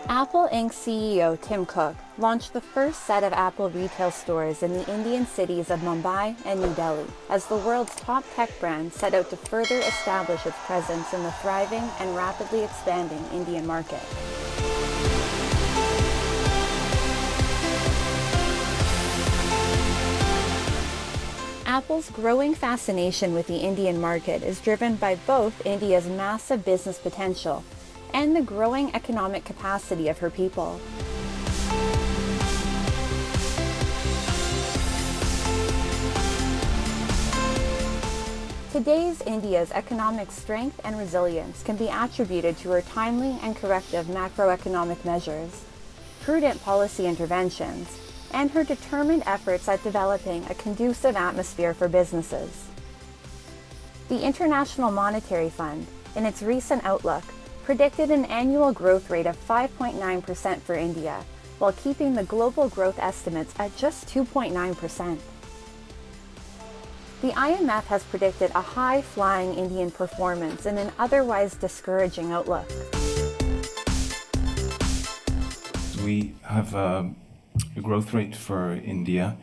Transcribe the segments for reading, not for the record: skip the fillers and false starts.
Apple Inc. CEO Tim Cook launched the first set of Apple retail stores in the Indian cities of Mumbai and New Delhi as the world's top tech brand set out to further establish its presence in the thriving and rapidly expanding Indian market. Apple's growing fascination with the Indian market is driven by both India's massive business potential and the growing economic capacity of her people. Today's India's economic strength and resilience can be attributed to her timely and corrective macroeconomic measures, prudent policy interventions, and her determined efforts at developing a conducive atmosphere for businesses. The International Monetary Fund, in its recent outlook, predicted an annual growth rate of 5.9% for India, while keeping the global growth estimates at just 2.9%. The IMF has predicted a high-flying Indian performance in an otherwise discouraging outlook. We have a growth rate for India,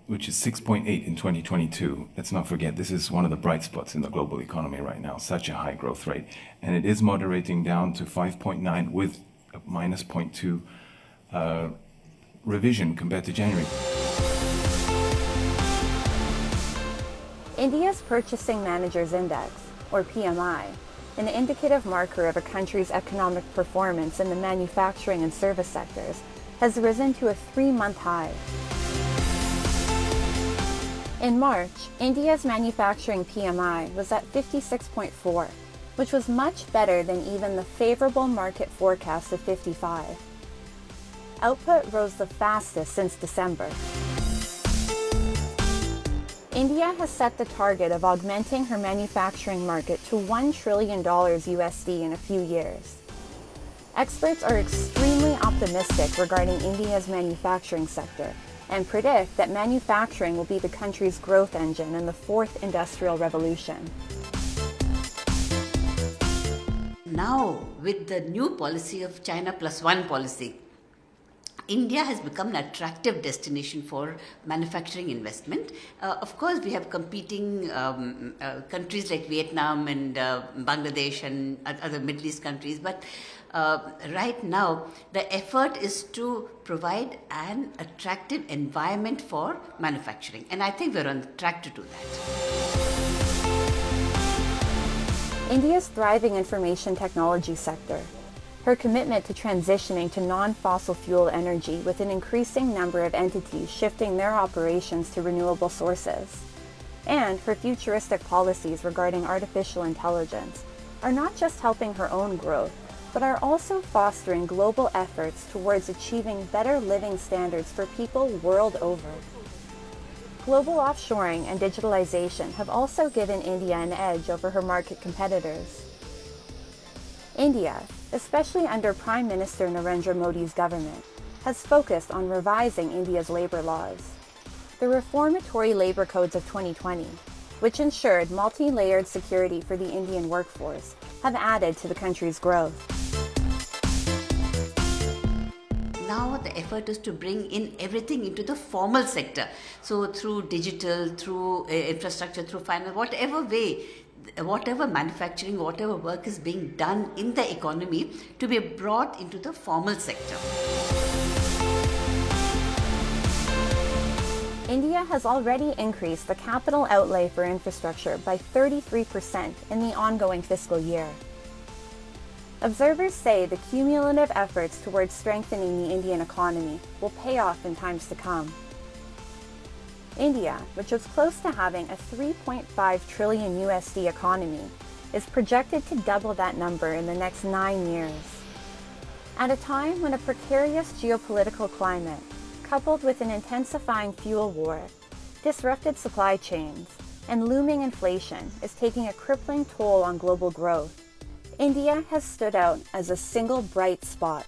which is 6.8 in 2022. Let's not forget, this is one of the bright spots in the global economy right now, such a high growth rate. And it is moderating down to 5.9 with a minus 0.2 revision compared to January. India's Purchasing Managers Index, or PMI, an indicative marker of a country's economic performance in the manufacturing and service sectors, has risen to a 3-month high. In March, India's manufacturing PMI was at 56.4, which was much better than even the favorable market forecast of 55. Output rose the fastest since December. India has set the target of augmenting her manufacturing market to $1 trillion USD in a few years. Experts are extremely optimistic regarding India's manufacturing sector and predict that manufacturing will be the country's growth engine in the fourth industrial revolution. Now, with the new policy of China Plus One policy, India has become an attractive destination for manufacturing investment. Of course, we have competing countries like Vietnam and Bangladesh and other Middle East countries, but right now the effort is to provide an attractive environment for manufacturing, and I think we're on track to do that. India's thriving information technology sector, her commitment to transitioning to non-fossil fuel energy with an increasing number of entities shifting their operations to renewable sources, and her futuristic policies regarding artificial intelligence are not just helping her own growth, but are also fostering global efforts towards achieving better living standards for people world over. Global offshoring and digitalization have also given India an edge over her market competitors. India, especially under Prime Minister Narendra Modi's government, has focused on revising India's labor laws. The reformatory labor codes of 2020, which ensured multi-layered security for the Indian workforce, have added to the country's growth. Now the effort is to bring in everything into the formal sector. So through digital, through infrastructure, through finance, whatever way, whatever manufacturing, whatever work is being done in the economy to be brought into the formal sector. India has already increased the capital outlay for infrastructure by 33% in the ongoing fiscal year. Observers say the cumulative efforts towards strengthening the Indian economy will pay off in times to come. India, which is close to having a 3.5 trillion USD economy, is projected to double that number in the next 9 years. At a time when a precarious geopolitical climate, coupled with an intensifying fuel war, disrupted supply chains, and looming inflation is taking a crippling toll on global growth, India has stood out as a single bright spot.